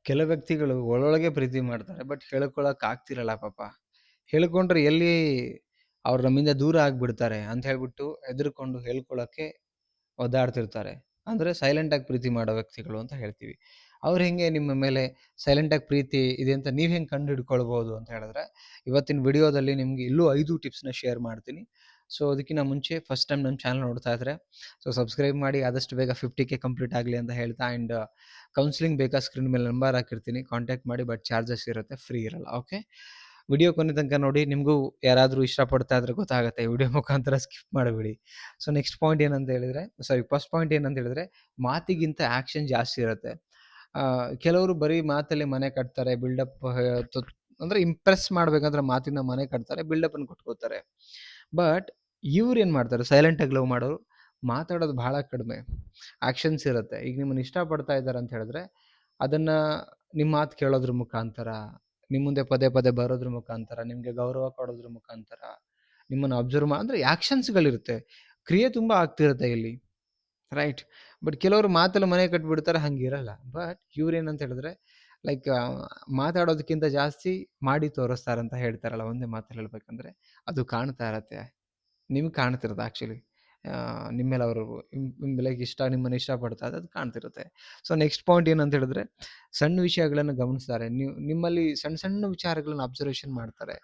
ಕೆಲವು ವ್ಯಕ್ತಿಗಳು ಒಳೊಳಗೆ ಪ್ರೀತಿ ಮಾಡ್ತಾರೆ. ಬಟ್ ಹೇಳ್ಕೊಳಕ್ ಆಗ್ತಿರಲ್ಲ ಪಾಪ. ಹೇಳ್ಕೊಂಡ್ರೆ ಎಲ್ಲಿ ಅವ್ರು ನಮ್ಮಿಂದ ದೂರ ಆಗ್ಬಿಡ್ತಾರೆ ಅಂತ ಹೇಳ್ಬಿಟ್ಟು ಹೆದರ್ಕೊಂಡು ಹೇಳ್ಕೊಳಕ್ಕೆ ಒದ್ದಾಡ್ತಿರ್ತಾರೆ. ಅಂದ್ರೆ ಸೈಲೆಂಟ್ ಆಗಿ ಪ್ರೀತಿ ಮಾಡೋ ವ್ಯಕ್ತಿಗಳು ಅಂತ ಹೇಳ್ತೀವಿ. ಅವ್ರು ಹೆಂಗೆ ನಿಮ್ಮ ಮೇಲೆ ಸೈಲೆಂಟ್ ಆಗಿ ಪ್ರೀತಿ ಇದೆ ಅಂತ ನೀವ್ ಹೆಂಗ್ ಕಂಡು ಹಿಡ್ಕೊಳ್ಬೋದು ಅಂತ ಹೇಳಿದ್ರೆ, ಇವತ್ತಿನ ವಿಡಿಯೋದಲ್ಲಿ ನಿಮ್ಗೆ ಇಲ್ಲೂ 5 ಟಿಪ್ಸ್‌ನ ಶೇರ್ ಮಾಡ್ತೀನಿ. ಸೊ ಅದಕ್ಕಿಂತ ಮುಂಚೆ ಫಸ್ಟ್ ಟೈಮ್ ನನ್ನ ಚಾನಲ್ ನೋಡ್ತಾ ಇದ್ರೆ ಸಬ್ಸ್ಕ್ರೈಬ್ ಮಾಡಿ ಆದಷ್ಟು ಬೇಗ 50K ಕಂಪ್ಲೀಟ್ ಆಗಲಿ ಅಂತ ಹೇಳ್ತಾ ಆ್ಯಂಡ್ ಕೌನ್ಸಿಲಿಂಗ್ ಬೇಕಾ ಸ್ಕ್ರೀನ್ ಮೇಲೆ ನಂಬರ್ ಹಾಕಿರ್ತೀನಿ. ಕಾಂಟ್ಯಾಕ್ಟ್ ಮಾಡಿ. ಬಟ್ ಚಾರ್ಜಸ್ ಇರುತ್ತೆ, ಫ್ರೀ ಇರಲ್ಲ. ಓಕೆ. ವಿಡಿಯೋ ಕೊನೆ ತನಕ ನೋಡಿ. ನಿಮಗೂ ಯಾರಾದರೂ ಇಷ್ಟಪಡ್ತಾ ಇದ್ರೆ ಗೊತ್ತಾಗುತ್ತೆ. ವಿಡಿಯೋ ಮುಖಾಂತರ ಸ್ಕಿಪ್ ಮಾಡಬೇಡಿ. ಸೊ ನೆಕ್ಸ್ಟ್ ಪಾಯಿಂಟ್ ಏನಂತ ಹೇಳಿದ್ರೆ, ಫಸ್ಟ್ ಪಾಯಿಂಟ್ ಏನಂತ ಹೇಳಿದ್ರೆ, ಮಾತಿಗಿಂತ ಆಕ್ಷನ್ ಜಾಸ್ತಿ ಇರುತ್ತೆ. ಕೆಲವರು ಬರೀ ಮಾತಲ್ಲಿ ಮನೆ ಕಟ್ತಾರೆ, ಬಿಲ್ಡಪ್ ಅಂದ್ರೆ ಇಂಪ್ರೆಸ್ ಮಾಡ್ಬೇಕಂದ್ರೆ ಮಾತಿನ ಮನೆ ಕಟ್ತಾರೆ, ಬಿಲ್ಡಪ್ ಅನ್ನು ಕೊಟ್ಕೋತಾರೆ. ಬಟ್ ಇವ್ರು ಏನ್ ಮಾಡ್ತಾರೆ, ಸೈಲೆಂಟ್ ಆಗಿ ಲವ್ ಮಾಡೋರು ಮಾತಾಡೋದು ಬಹಳ ಕಡಿಮೆ, ಆಕ್ಷನ್ಸ್ ಇರುತ್ತೆ. ಈಗ ನಿಮ್ಮನ್ನ ಇಷ್ಟಪಡ್ತಾ ಇದ್ದಾರೆ ಅಂತ ಹೇಳಿದ್ರೆ ಅದನ್ನ ನಿಮ್ಮ ಮಾತು ಕೇಳೋದ್ರ ಮುಖಾಂತರ, ನಿಮ್ಮ ಮುಂದೆ ಪದೇ ಪದೇ ಬರೋದ್ರ ಮುಖಾಂತರ, ನಿಮ್ಗೆ ಗೌರವ ಕೊಡೋದ್ರ ಮುಖಾಂತರ, ನಿಮ್ಮನ್ನ ಅಬ್ಸರ್ವ್ ಅಂದ್ರೆ ಆಕ್ಷನ್ಸ್ಗಳಿರುತ್ತೆ. ಕ್ರಿಯೆ ತುಂಬಾ ಆಗ್ತಿರುತ್ತೆ ಇಲ್ಲಿ, ರೈಟ್. ಬಟ್ ಕೆಲವರು ಮಾತಲ್ಲಿ ಮನೆ ಕಟ್ಬಿಡ್ತಾರೆ, ಹಂಗಿರಲ್ಲ. ಬಟ್ ಇವ್ರೇನಂತ ಹೇಳಿದ್ರೆ ಲೈಕ್ ಮಾತಾಡೋದಕ್ಕಿಂತ ಜಾಸ್ತಿ ಮಾಡಿ ತೋರಿಸ್ತಾರೆ ಅಂತ ಹೇಳ್ತಾರಲ್ಲ, ಒಂದೇ ಮಾತಲ್ಲಿ ಹೇಳ್ಬೇಕಂದ್ರೆ ಅದು ಕಾಣ್ತಾ ಇರತ್ತೆ. ನಿಮ್ಗೆ ಕಾಣ್ತಿರುತ್ತೆ ಆ್ಯಕ್ಚುಲಿ. ನಿಮ್ಮ ಮೇಲೆ ಅವರು ಲೈಕ್ ನಿಮ್ಮನ್ನು ಇಷ್ಟಪಡ್ತಾ ಅದು ಕಾಣ್ತಿರುತ್ತೆ. ಸೊ ನೆಕ್ಸ್ಟ್ ಪಾಯಿಂಟ್ ಏನಂತ ಹೇಳಿದ್ರೆ, ಸಣ್ಣ ವಿಷಯಗಳನ್ನು ಗಮನಿಸ್ತಾರೆ. ನಿಮ್ಮಲ್ಲಿ ಸಣ್ಣ ಸಣ್ಣ ವಿಚಾರಗಳನ್ನ ಅಬ್ಸರ್ವೇಷನ್ ಮಾಡ್ತಾರೆ.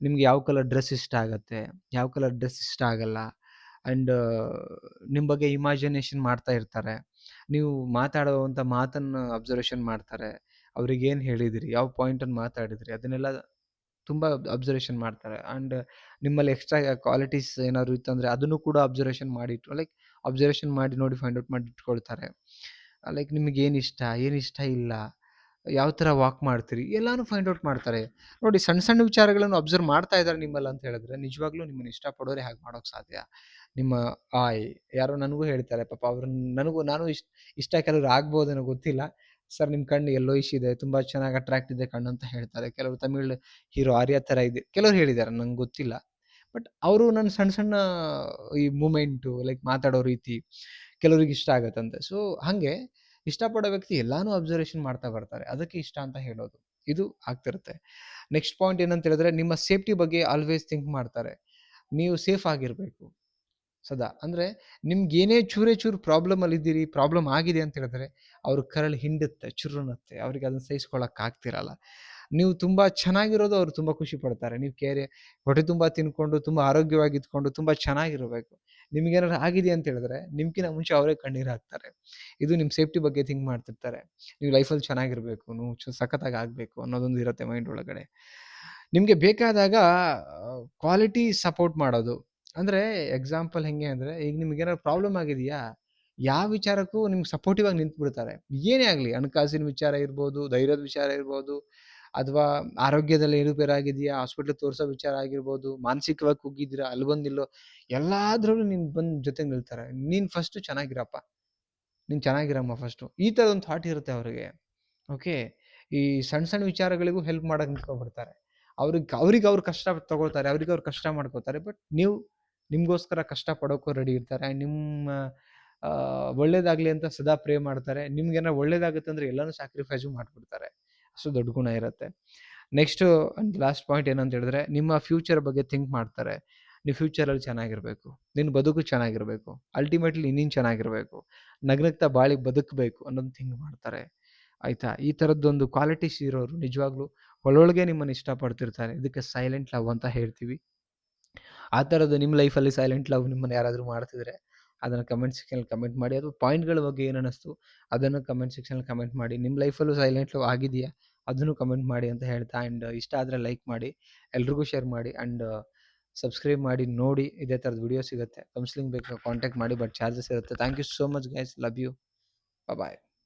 ನಿಮ್ಗೆ ಯಾವ ಕಲರ್ ಡ್ರೆಸ್ ಇಷ್ಟ ಆಗತ್ತೆ, ಯಾವ ಕಲರ್ ಡ್ರೆಸ್ ಇಷ್ಟ ಆಗಲ್ಲ, ಆ್ಯಂಡ್ ನಿಮ್ಮ ಬಗ್ಗೆ ಇಮ್ಯಾಜಿನೇಷನ್ ಮಾಡ್ತಾ ಇರ್ತಾರೆ. ನೀವು ಮಾತಾಡುವಂಥ ಮಾತನ್ನು ಅಬ್ಸರ್ವೇಷನ್ ಮಾಡ್ತಾರೆ. ಅವ್ರಿಗೇನು ಹೇಳಿದಿರಿ, ಯಾವ ಪಾಯಿಂಟನ್ನು ಮಾತಾಡಿದ್ರಿ, ಅದನ್ನೆಲ್ಲ ತುಂಬ ಅಬ್ಸರ್ವೇಷನ್ ಮಾಡ್ತಾರೆ. ಆ್ಯಂಡ್ ನಿಮ್ಮಲ್ಲಿ ಎಕ್ಸ್ಟ್ರಾ ಕ್ವಾಲಿಟೀಸ್ ಏನಾದ್ರು ಇತ್ತಂದರೆ ಅದನ್ನು ಕೂಡ ಅಬ್ಸರ್ವೇಷನ್ ಮಾಡಿ ನೋಡಿ ಫೈಂಡ್ ಔಟ್ ಮಾಡಿ ಇಟ್ಕೊಳ್ತಾರೆ. ಲೈಕ್ ನಿಮಗೇನು ಇಷ್ಟ, ಏನು ಇಷ್ಟ ಇಲ್ಲ, ಯಾವ ಥರ ವಾಕ್ ಮಾಡ್ತೀರಿ, ಎಲ್ಲಾನು ಫೈಂಡ್ ಔಟ್ ಮಾಡ್ತಾರೆ. ನೋಡಿ, ಸಣ್ಣ ಸಣ್ಣ ವಿಚಾರಗಳನ್ನು ಅಬ್ಸರ್ವ್ ಮಾಡ್ತಾ ಇದ್ದಾರೆ ನಿಮ್ಮಲ್ಲಿ ಅಂತ ಹೇಳಿದ್ರೆ ನಿಜವಾಗ್ಲೂ ನಿಮ್ಮನ್ನು ಇಷ್ಟಪಡೋರೆ ಹಾಗೆ ಮಾಡೋಕ್ಕೆ ಸಾಧ್ಯ. ನಿಮ್ಮ ಯಾರೋ ನನಗೂ ಹೇಳ್ತಾರೆ ಪಾಪ, ಅವ್ರು ನಾನು ಇಷ್ಟ ಕೆಲವ್ರು ಆಗ್ಬೋದೇನೋ ಗೊತ್ತಿಲ್ಲ. ಸರ್ ನಿಮ್ಮ ಕಣ್ಣು ಯೆಲ್ಲೋಯಿಶ್ ಇದೆ, ತುಂಬ ಚೆನ್ನಾಗಿ ಅಟ್ರಾಕ್ಟ್ ಇದೆ ಕಣ್ಣು ಅಂತ ಹೇಳ್ತಾರೆ. ಕೆಲವರು ತಮಿಳ್ ಹೀರೋ ಆರ್ಯ ಥರ ಇದೆ, ಕೆಲವ್ರು ಹೇಳಿದ್ದಾರೆ, ನಂಗೆ ಗೊತ್ತಿಲ್ಲ. ಬಟ್ ಅವರು ನನ್ನ ಸಣ್ಣ ಸಣ್ಣ ಈ ಮೂಮೆಂಟು, ಲೈಕ್ ಮಾತಾಡೋ ರೀತಿ ಕೆಲವ್ರಿಗೆ ಇಷ್ಟ ಆಗತ್ತಂತೆ. ಸೊ ಹಾಗೆ ಇಷ್ಟಪಡೋ ವ್ಯಕ್ತಿ ಎಲ್ಲಾನು ಅಬ್ಸರ್ವೇಷನ್ ಮಾಡ್ತಾ ಬರ್ತಾರೆ, ಅದಕ್ಕೆ ಇಷ್ಟ ಅಂತ ಹೇಳೋದು. ಇದು ಆಗ್ತಿರುತ್ತೆ. ನೆಕ್ಸ್ಟ್ ಪಾಯಿಂಟ್ ಏನಂತ ಹೇಳಿದ್ರೆ, ನಿಮ್ಮ ಸೇಫ್ಟಿ ಬಗ್ಗೆ ಆಲ್ವೇಸ್ ಥಿಂಕ್ ಮಾಡ್ತಾರೆ. ನೀವು ಸೇಫ್ ಆಗಿರಬೇಕು ಸದಾ. ಅಂದ್ರೆ ನಿಮ್ಗೆ ಏನೇ ಚೂರೇ ಚೂರು ಪ್ರಾಬ್ಲಮಲ್ಲಿ ಇದ್ದೀರಿ, ಪ್ರಾಬ್ಲಮ್ ಆಗಿದೆ ಅಂತ ಹೇಳಿದ್ರೆ ಅವ್ರ ಕರಳು ಹಿಂಡುತ್ತೆ, ಚುರುನತ್ತೆ. ಅವ್ರಿಗೆ ಅದನ್ನ ಸಹಿಸ್ಕೊಳಕ್ ಆಗ್ತಿರಲ್ಲ. ನೀವು ತುಂಬಾ ಚೆನ್ನಾಗಿರೋದು ಅವ್ರು ತುಂಬಾ ಖುಷಿ ಪಡ್ತಾರೆ. ನೀವು ಹೊಟ್ಟೆ ತುಂಬಾ ತಿನ್ಕೊಂಡು, ತುಂಬಾ ಆರೋಗ್ಯವಾಗಿ ಇದ್ಕೊಂಡು, ತುಂಬಾ ಚೆನ್ನಾಗಿರಬೇಕು. ನಿಮ್ಗೇನಾದ್ರು ಆಗಿದೆ ಅಂತ ಹೇಳಿದ್ರೆ ನಿಮ್ಕಿಂತ ಮುಂಚೆ ಅವರೇ ಕಣ್ಣೀರು ಹಾಕ್ತಾರೆ. ಇದು ನಿಮ್ಮ ಸೇಫ್ಟಿ ಬಗ್ಗೆ ಥಿಂಕ್ ಮಾಡ್ತಿರ್ತಾರೆ. ನೀವು ಲೈಫಲ್ಲಿ ಚೆನ್ನಾಗಿರ್ಬೇಕು, ನೀವು ಸಖತ್ತಾಗಿ ಆಗ್ಬೇಕು ಅನ್ನೋದೊಂದು ಇರುತ್ತೆ ಮೈಂಡ್ ಒಳಗಡೆ. ನಿಮ್ಗೆ ಬೇಕಾದಾಗ ಕ್ವಾಲಿಟಿ ಸಪೋರ್ಟ್ ಮಾಡೋದು. ಅಂದ್ರೆ ಎಕ್ಸಾಂಪಲ್ ಹೆಂಗೆ ಅಂದ್ರೆ, ಈಗ ನಿಮ್ಗೇನಾದ್ರು ಪ್ರಾಬ್ಲಮ್ ಆಗಿದೆಯಾ, ಯಾವ ವಿಚಾರಕ್ಕೂ ನಿಮ್ಗೆ ಸಪೋರ್ಟಿವ್ ಆಗಿ ನಿಂತ್ಬಿಡ್ತಾರೆ. ಏನೇ ಆಗಲಿ, ಹಣಕಾಸಿನ ವಿಚಾರ ಇರ್ಬೋದು, ಧೈರ್ಯದ ವಿಚಾರ ಇರ್ಬೋದು, ಅಥವಾ ಆರೋಗ್ಯದಲ್ಲಿ ಏರುಪೇರಾಗಿದೆಯಾ, ಹಾಸ್ಪಿಟ್ಲಿಗೆ ತೋರಿಸೋ ವಿಚಾರ ಆಗಿರ್ಬೋದು, ಮಾನಸಿಕವಾಗಿ ಕುಗ್ಗಿದ್ದೀರಾ, ಅಲ್ಲಿ ಬಂದು ನಿಲ್ಲೋ, ಎಲ್ಲಾದ್ರಲ್ಲೂ ಬಂದು ಜೊತೆಗೆ ನಿಲ್ತಾರೆ. ನೀನು ಫಸ್ಟು ಚೆನ್ನಾಗಿರಪ್ಪ, ನೀನು ಚೆನ್ನಾಗಿರಮ್ಮ ಫಸ್ಟು, ಈ ಥರದೊಂದು ಥಾಟ್ ಇರುತ್ತೆ ಅವರಿಗೆ. ಓಕೆ. ಈ ಸಣ್ಣ ಸಣ್ಣ ವಿಚಾರಗಳಿಗೂ ಹೆಲ್ಪ್ ಮಾಡಕ್ಕೆ ನಿಂತ್ಕೊಂಡ್ಬಿಡ್ತಾರೆ. ಅವ್ರಿಗೆ ಅವ್ರು ಕಷ್ಟ ತಗೊಳ್ತಾರೆ, ಅವ್ರಿಗೆ ಅವ್ರು ಕಷ್ಟ ಮಾಡ್ಕೋತಾರೆ. ಬಟ್ ನಿಮ್ಗೋಸ್ಕರ ಕಷ್ಟ ಪಡೋಕ್ಕೂ ರೆಡಿ ಇರ್ತಾರೆ. ಆ್ಯಂಡ್ ನಿಮ್ಮ ಒಳ್ಳೇದಾಗಲಿ ಅಂತ ಸದಾ ಪ್ರೇ ಮಾಡ್ತಾರೆ. ನಿಮ್ಗೇನಾರು ಒಳ್ಳೇದಾಗುತ್ತೆ ಅಂದರೆ ಎಲ್ಲನೂ ಸ್ಯಾಕ್ರಿಫೈಸು ಮಾಡಿಬಿಡ್ತಾರೆ. ಅಷ್ಟು ದೊಡ್ಡ ಗುಣ ಇರುತ್ತೆ. ನೆಕ್ಸ್ಟು ಅಂಡ್ ಲಾಸ್ಟ್ ಪಾಯಿಂಟ್ ಏನಂತ ಹೇಳಿದ್ರೆ, ನಿಮ್ಮ ಫ್ಯೂಚರ್ ಬಗ್ಗೆ ಥಿಂಕ್ ಮಾಡ್ತಾರೆ. ನೀವು ಫ್ಯೂಚರಲ್ಲಿ ಚೆನ್ನಾಗಿರಬೇಕು, ನಿನ್ನ ಬದುಕು ಚೆನ್ನಾಗಿರಬೇಕು, ಅಲ್ಟಿಮೇಟ್ಲಿ ನೀನು ಚೆನ್ನಾಗಿರಬೇಕು, ನಗ್ನಗ್ತಾ ಬಾಳಿ ಬದುಕಬೇಕು ಅನ್ನೋದು ಥಿಂಕ್ ಮಾಡ್ತಾರೆ. ಆಯಿತಾ? ಈ ಥರದ್ದೊಂದು ಕ್ವಾಲಿಟೀಸ್ ಇರೋರು ನಿಜವಾಗ್ಲೂ ಒಳೊಳಗೆ ನಿಮ್ಮನ್ನು ಇಷ್ಟಪಡ್ತಿರ್ತಾರೆ. ಇದಕ್ಕೆ ಸೈಲೆಂಟ್ ಲವ್ ಅಂತ ಹೇಳ್ತೀವಿ. ಆ ಥರದ್ದು ನಿಮ್ಮ ಲೈಫಲ್ಲಿ ಸೈಲೆಂಟ್ ಲವ್ ನಿಮ್ಮನ್ನು ಯಾರಾದರೂ ಮಾಡ್ತಿದ್ರೆ ಅದನ್ನು ಕಮೆಂಟ್ ಸೆಕ್ಷನಲ್ಲಿ ಕಮೆಂಟ್ ಮಾಡಿ. ಅದು ಪಾಯಿಂಟ್ಗಳ ಬಗ್ಗೆ ಏನು ಅನ್ನಿಸ್ತು ಅದನ್ನು ಕಮೆಂಟ್ ಸೆಕ್ಷನಲ್ಲಿ ಕಮೆಂಟ್ ಮಾಡಿ. ನಿಮ್ಮ ಲೈಫಲ್ಲೂ ಸೈಲೆಂಟ್ ಲವ್ ಆಗಿದೆಯಾ ಅದನ್ನು ಕಮೆಂಟ್ ಮಾಡಿ ಅಂತ ಹೇಳ್ತಾ, ಆ್ಯಂಡ್ ಇಷ್ಟ ಆದರೆ ಲೈಕ್ ಮಾಡಿ, ಎಲ್ರಿಗೂ ಶೇರ್ ಮಾಡಿ, ಆ್ಯಂಡ್ ಸಬ್ಸ್ಕ್ರೈಬ್ ಮಾಡಿ ನೋಡಿ. ಇದೇ ಥರದ ವಿಡಿಯೋ ಸಿಗುತ್ತೆ. ಕೌನ್ಸಿಲಿಂಗ್ ಬೇಕಾ ಕಾಂಟ್ಯಾಕ್ಟ್ ಮಾಡಿ. ಬಟ್ ಚಾರ್ಜಸ್ ಇರುತ್ತೆ. Thank you so much guys. Love you. Bye.